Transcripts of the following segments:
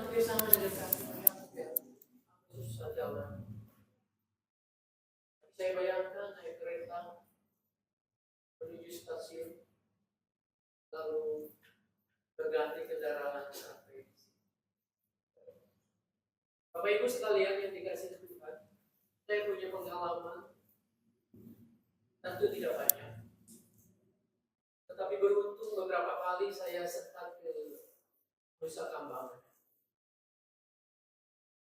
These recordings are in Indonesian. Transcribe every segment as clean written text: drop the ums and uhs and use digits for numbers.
hampir sama dengan kaki saya. Susah jalan. Saya bayangkan naik kereta menuju stasiun, lalu berganti kendaraan sampai. Bapak Ibu sekalian yang dikasih Tuhan, saya punya pengalaman, tentu tidak banyak. Tetapi beruntung beberapa kali saya sempat ke Nusa Kambangan.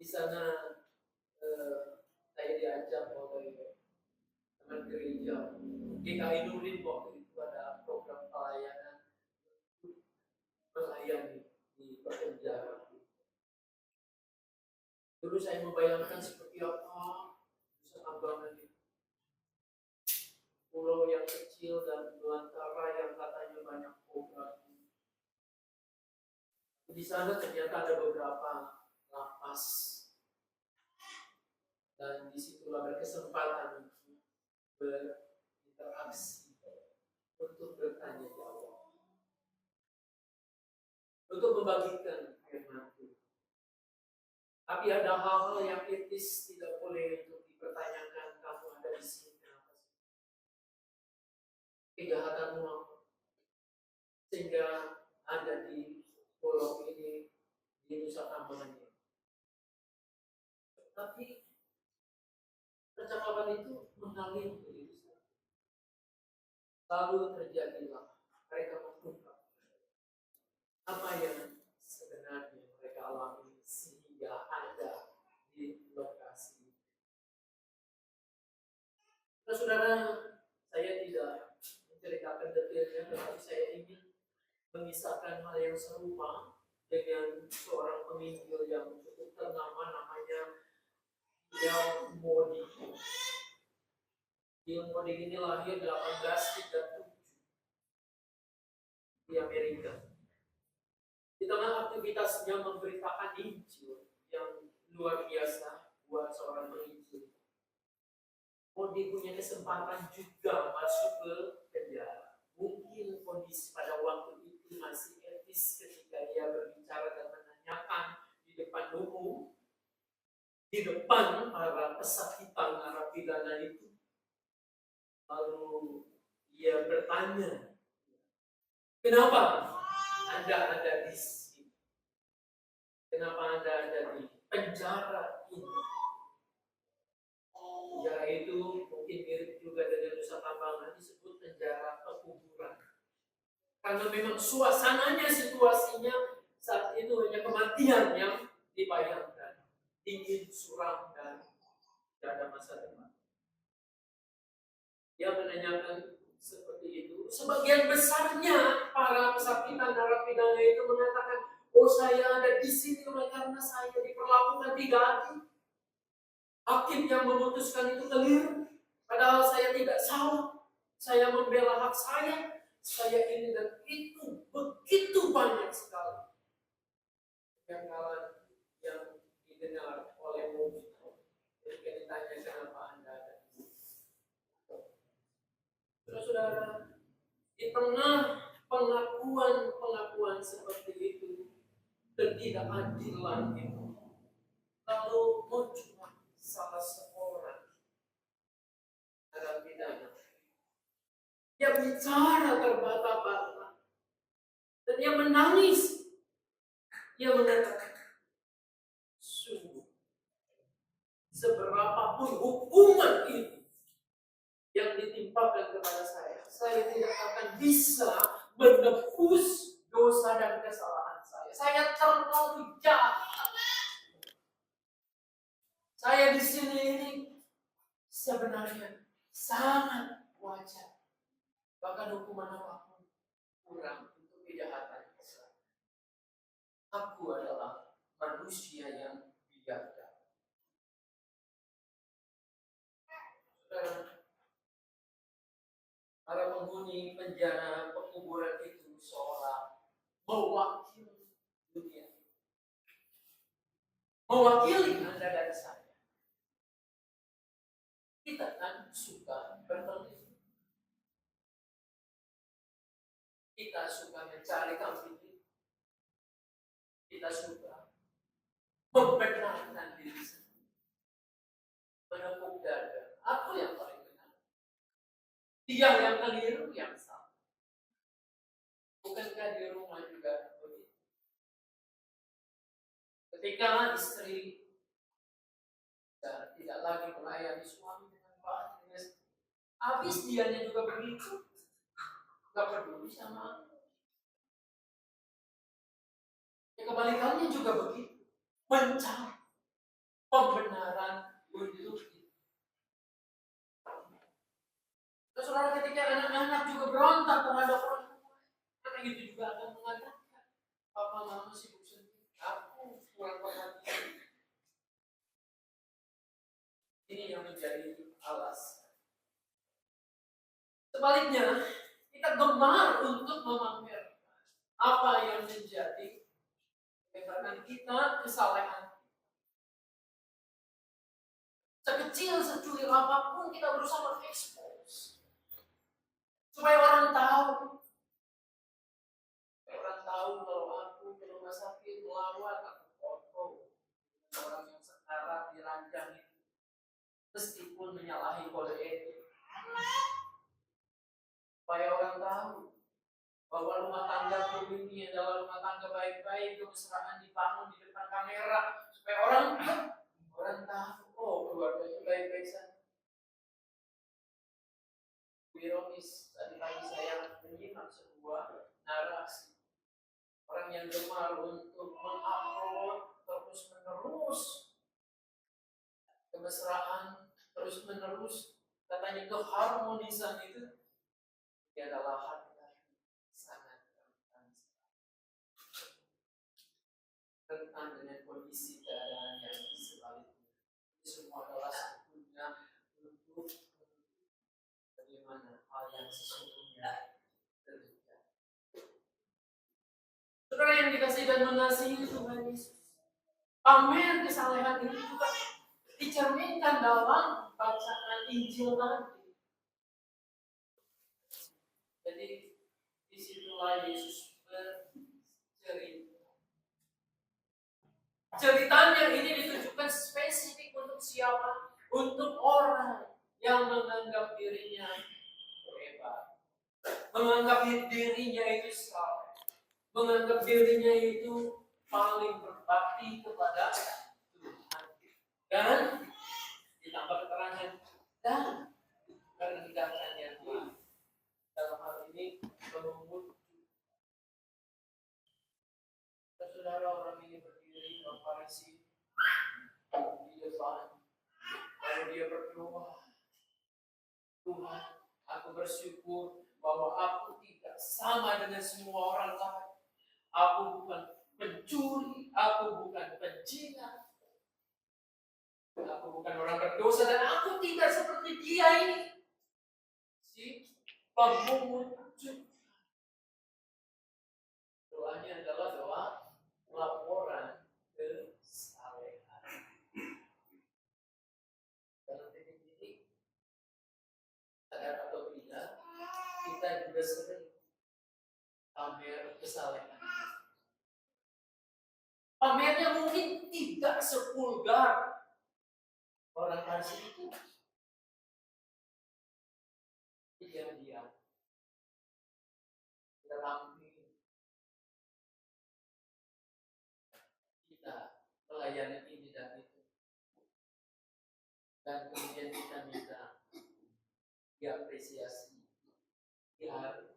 Di sana saya diajak oleh teman gereja GKI Nurdin waktu itu ada program pelayanan melayani di penjara. Dulu saya membayangkan seperti apa Nusa Kambangan itu, pulau yang kecil dan belantara yang katanya banyak program. Di sana ternyata ada beberapa lapas dan disitulah berkesempatan berinteraksi untuk bertanya jawab, untuk membagikan firman Tuhan. Tapi ada hal-hal yang etis tidak boleh untuk dipertanyakan. Kamu ada di sini kenapa sih? Kejahatan uang sehingga ada di pulau ini di Nusa Kambangan ini. Tapi percakapan itu mengalir begitu saja. Lalu terjadilah mereka mengungkap apa yang sebenarnya mereka alami sehingga ada di lokasi. Nah, saudara, saya tidak menceritakan detailnya, tetapi saya ingin mengisahkan hal yang serupa dengan seorang penginjil yang cukup ternama, namanya Del Moody. Del Moody ini lahir 1837 di Amerika. Di tengah aktivitasnya memberitakan Injil yang luar biasa buat seorang penginjil, Moody punya kesempatan juga masuk ke penjara. Mungkin kondisi pada waktu itu masih etis ketika dia berbicara dan menanyakan di depan umum, di depan para pesakitan narapidana itu. Lalu dia bertanya, kenapa Anda ada di sini? Kenapa Anda ada di penjara ini? Penjara itu mungkin mirip juga dengan Nusa Kambangan, disebut penjara pekuburan. Karena memang suasananya, situasinya saat itu hanya kematian yang dibayangkan. Dingin, suram, dan tidak ada masa depan. Dia menanyakan seperti itu. Sebagian besarnya para pesakitan narapidana itu mengatakan, oh saya ada di sini karena saya diperlakukan tidak adil. Hakim yang memutuskan itu keliru. Padahal saya tidak salah. Saya membela hak saya ini dan itu begitu banyak sekali. Yang didengar oleh Moody. Ketika ditanya kenapa Anda ada di sini. Saudara, di tengah pengakuan seperti itu, ketidakadilan itu, lalu muncul salah seorang narapidana. Dia bicara terbata-bata dan dia menangis. Dia mengatakan, sungguh, seberapapun hukuman ini yang ditimpakan kepada saya tidak akan bisa menebus dosa dan kesalahan saya. Saya terlalu jahat. Saya di sini ini sebenarnya sangat wajar. Bahkan hukuman apapun kurang untuk kejahatan saya. Aku adalah manusia yang biadab. Para penghuni penjara pekuburan itu seolah mewakili dunia, mewakili Anda dan saya. Kita kan suka bertelit. Kita suka mencari konflik. Kita suka Dia yang keliru, yang salah. Bukankah di rumah juga begitu? Ketika istri tidak lagi melayani suami dengan baik, habis dianya juga begitu, nggak peduli sama aku. Ya, kebalikannya juga begitu, mencari pembenaran untuk itu. Terus saudara, ketika anak-anak juga berontak terhadap orang tua, anak itu juga akan mengatakan, papa mama sibuk sendiri, aku kurang perhatian. Ini yang menjadi alasan. Sebaliknya, kita gemar untuk memamerkan apa yang menjadi kehebatan kita, kesalahan. Sekecil, secuil apapun kita berusaha mengekspos supaya orang tahu. Supaya orang tahu kalau aku ke rumah sakit melawat atau foto orang yang sekarang diranjang itu, meskipun menyalahi kode etik. Supaya orang tahu bahwa rumah tangga ini adalah rumah tangga baik-baik, kemesraan dibangun di depan kamera, supaya orang tahu, oh, keluarga itu baik-baik saja. Ironis, tadi pagi saya menyimak sebuah narasi orang yang gemar untuk mengupload terus-menerus kemesraan, terus-menerus katanya keharmonisan itu adalah hati sangat rentan dengan kondisi keadaan yang sebaliknya. Ini semua adalah sebetulnya untuk bagaimana hal yang sesungguhnya terjadi. Saudara yang dikasihi dan mengasihi Tuhan Yesus, pamer kesalehan ini juga dicerminkan dalam bacaan Injil tadi. Jadi disitulah Yesus bercerita. Ceritanya ini ditujukan spesifik untuk siapa? Untuk orang yang menganggap dirinya hebat, menganggap dirinya itu salah, menganggap dirinya itu paling berbakti kepada Tuhan. Dan ditambah keterangan dan merendahkan yang lain. Dalam hal ini memungut. Saudara, orang ini berdiri dalam Farisi di depan, lalu dia berdoa, Tuhan, aku bersyukur bahwa aku tidak sama dengan semua orang lain. Aku bukan pencuri, aku bukan penjinak, aku bukan orang berdosa, dan aku tidak seperti dia ini, si pemungut cukai. Doanya adalah doa laporan kesalehan. Dalam titik ini, sadar atau tidak, kita juga sering pamer kesalehan. Pamernya mungkin tidak sepulgar orang Farisi itu. Diam-diam, terampil, kita melayani ini dan itu, dan kemudian kita minta diapresiasi, dihargai.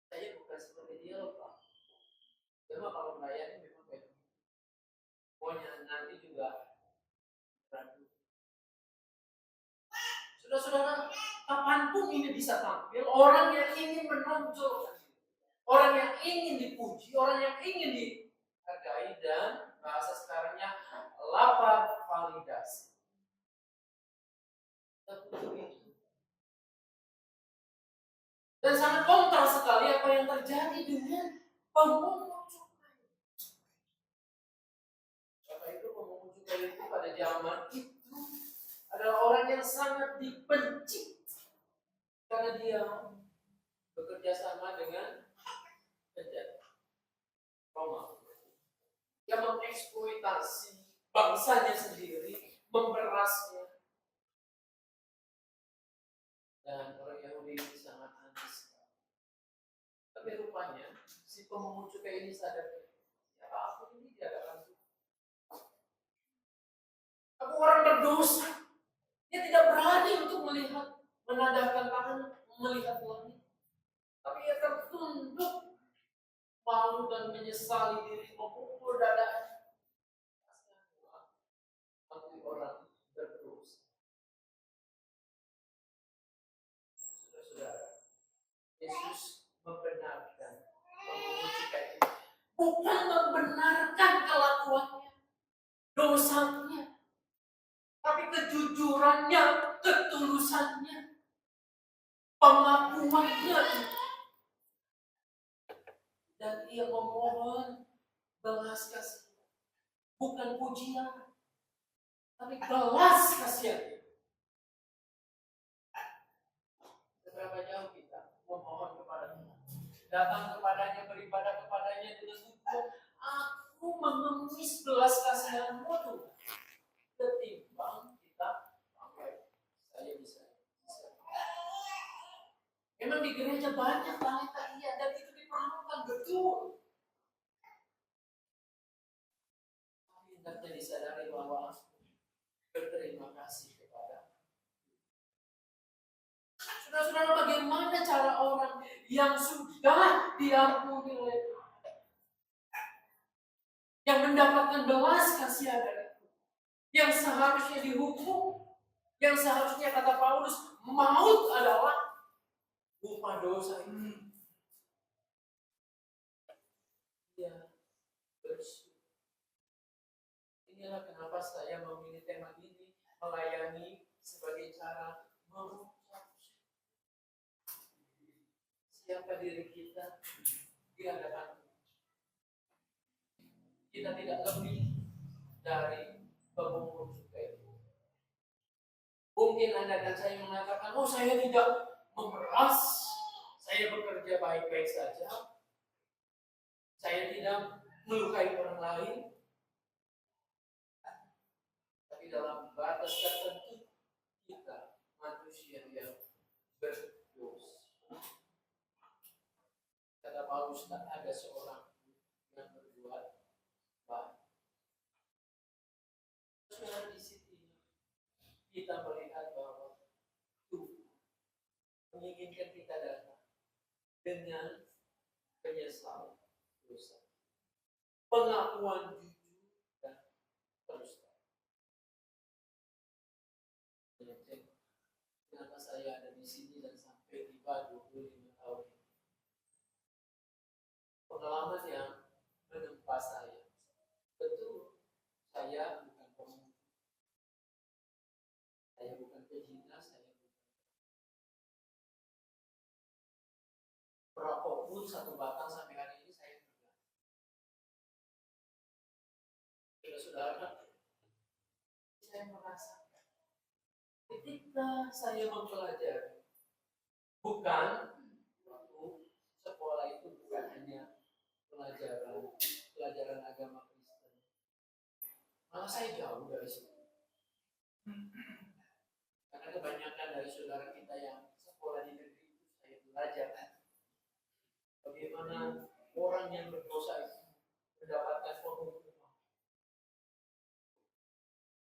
Saya bukan seperti dia loh Pak. Memang kalau melayani memang baik. Pokoknya nanti juga ragu. Saudara-saudara, kapanpun ini bisa tampil, orang yang ingin menonjolkan, orang yang ingin dipuji, orang yang ingin dihargai, dan bahasa sekarangnya lapar validasi. Dan sangat kontra sekali apa yang terjadi dengan pemungut cukai. Bapak itu pemungut cukai itu pada zaman itu adalah orang yang sangat dibenci karena dia bekerja sama dengan penjajah Roma. Dia mengeksploitasi bangsanya sendiri, memperasnya. Dan orang Yahudi ini sangat anti sekali. Tapi rupanya si pemungut cukai ini sadar, ya aku ini diadakan Tuhan. Aku orang berdosa. Dia tidak berani untuk melihat, menadahkan tangan, melihat langit. Tapi ia tertunduk, malu dan menyesali diri, memukul dadanya. Aku orang berdosa. Saudara-saudara, Yesus membenarkan pemungut cukai ini. Bukan membenarkan kelakuannya, dosanya, tapi kejujurannya, ketulusannya, pengakuannya. Dan ia memohon belas kasihan, bukan pujian, tapi belas kasihan. Seberapa jauh kita memohon kepada Tuhan, datang kepadanya, beribadah kepadanya dengan tujuan aku mengemis belas kasihan-Mu Tuhan. Ketimbang kita saya bisa. Memang di gereja banyak talenta iya dan itu diperlukan betul. Tapi hendaknya disadari bahwa berterima kasih kepada saudara-saudara. Bagaimana cara orang yang sudah diampuni oleh Tuhan, yang mendapatkan belas kasihan dari Tuhan, yang seharusnya dihukum, yang seharusnya kata Paulus maut adalah upah dosa ini. Ya, bersyukur. Inilah kenapa saya memilih tema ini, melayani sebagai cara mengucap siapa diri kita di hadapan Tuhan. Kita tidak lebih dari pemungut cukai. Mungkin Anda dan saya mengatakan, oh saya tidak memeras, saya bekerja baik-baik saja, saya tidak melukai orang lain. Tapi dalam batas tertentu kita manusia yang berdosa. Kata Paulus, tak ada seorang yang berbuat baik. Saudara, di sini kita melihat bahwa Tuhan menginginkan kita datang dengan penyesalan dosa, pengakuan jujur dan terus terang. Kenapa saya ada di sini dan sampai tiba 25 tahun ini? Pengalaman yang menempa saya. Betul, saya bukan pemungut, saya bukan pezina, saya bukan perokok pun satu batang sampai hari ini saya enggak. Saudara, saya merasakan ketika saya mempelajari, bukan waktu sekolah itu bukan hanya pelajaran agama Kristen, malah saya jauh dari situ. Karena kebanyakan dari saudara kita yang sekolah di negeri itu saya belajar bagaimana orang yang berdosa itu mendapatkan penghukuman.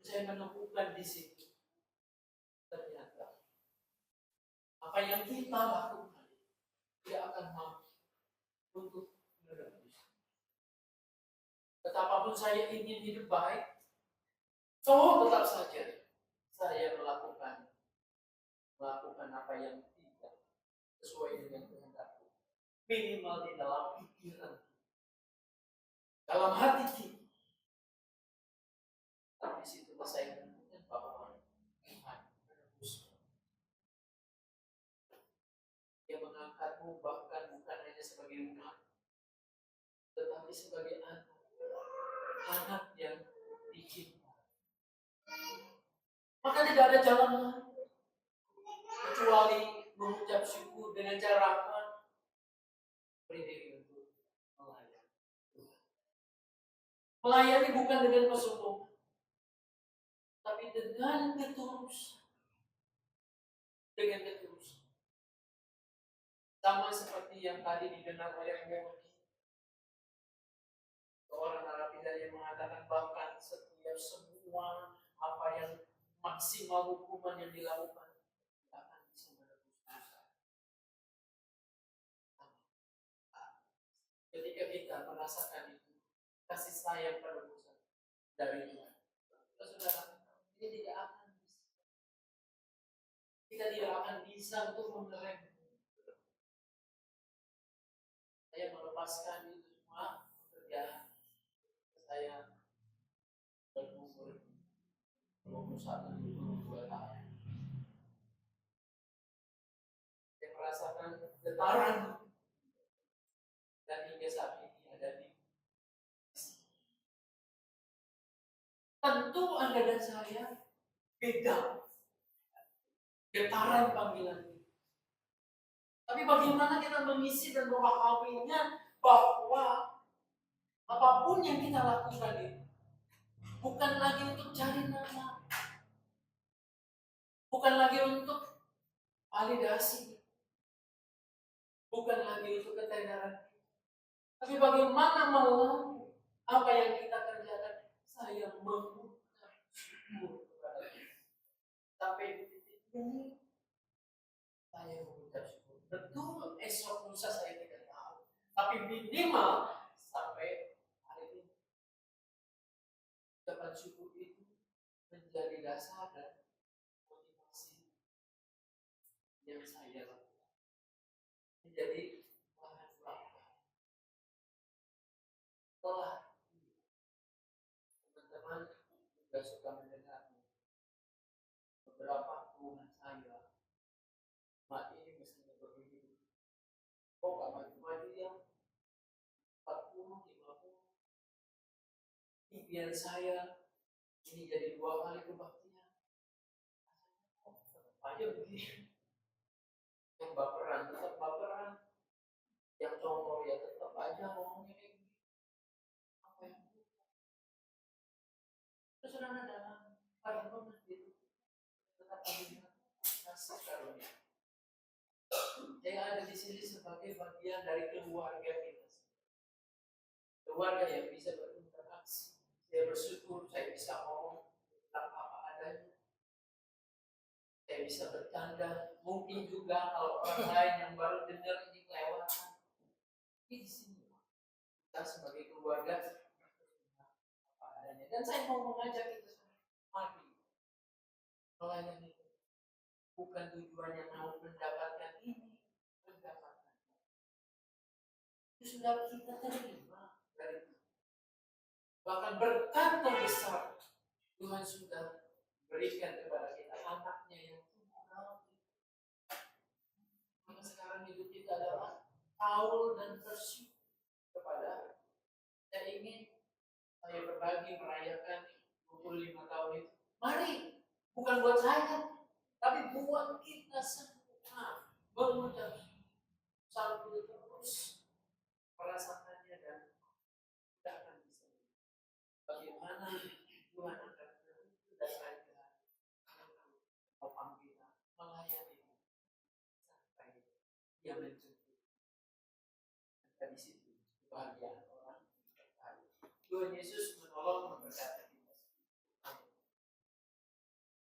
Saya menemukan di situ ternyata apa yang kita lakukan tidak akan mampu untuk menebus. Betapapun saya ingin hidup baik, tetap saja saya melakukan apa yang tidak sesuai dengan kehendak Tuhan. Minimal di dalam pikiran, dalam hati kita. Tapi di situ saya menemukan bahwa Tuhan menebus. Dia mengangkatmu bahkan bukan hanya sebagai umat, tetapi sebagai anak yang dicintai. Maka tidak ada jalan lain kecuali mengucap syukur dengan cara apa? Beri diri untuk melayani. Melayani bukan dengan kesombongan, tapi dengan ketulusan. Dengan ketulusan. Sama seperti yang tadi didengar oleh Murni. Seorang narapidana yang mengatakan bahkan setiap semua apa yang maksimal hukuman yang dilakukan tidak akan bisa menebus dosa. Ketika kita merasakan itu, kasih sayang penebusan dari Tuhan, saudara, ini tidak akan bisa. Kita tidak akan bisa untuk mengerem. Saya melepaskan itu semua pekerjaan saya berumur 21, 22 tahun. Saya merasakan getaran dan hingga saat ini ada di tentu Anda dan saya beda getaran panggilan ini. Tapi bagaimana kita mengisi dan memahaminya bahwa apapun yang kita lakukan itu bukan lagi untuk cari nama, bukan lagi untuk validasi, bukan lagi untuk ketenaran, tapi bagaimana mau apa yang kita kerjakan. Saya mengucap syukur kepada Tuhan. Sampai di titik ini saya mengucap syukur. Betul esok lusa saya tidak tahu, tapi minimal sampai hari ini ucapan syukur itu menjadi dasar dan motivasi yang saya lakukan, menjadi bahan bakar. Setelah teman-teman juga suka mendengar beberapa hubungan saya, mak ini mestinya begini, kok gak maju-maju ya, 40, 50, impian saya ini jadi 2 kali kebaktian, kok tetap aja begini. Yang baperan tetap baperan, yang congkor ya tetap aja ngomongnya kayak gini. Apa yang terus saudara dalam parlemen itu tetap ada kasih karunia. Saya ada di sini sebagai bagian dari keluarga kita, keluarga yang bisa berinteraksi. Saya bersyukur saya bisa ngomong tentang apa adanya, saya bisa bercanda. Mungkin juga kalau orang lain yang baru dengar ini kelewatan, ini di sini kita sebagai keluarga apa adanya. Dan saya mau mengajak kita semua, mari melayani. Bukan tujuannya mau mendapatkan ini, mendapatkan itu sudah kita terima dari Tuhan. Bahkan berkat terbesar Tuhan sudah berikan kepada kita, anaknya yang tunggal. Maka sekarang hidup kita adalah tahu dan bersyukur kepada. Saya ingin saya berbagi merayakan 25 tahun itu. Mari, bukan buat saya, tapi buat kita semua mengucap sambil terus merasakannya dan tidak akan bisa. Bagaimana Tuhan akan menuntut dan ajar topang kita melayani sampai Dia menjemput. Dan di situ kebahagiaan orang. Tuhan Yesus menolong memberkati.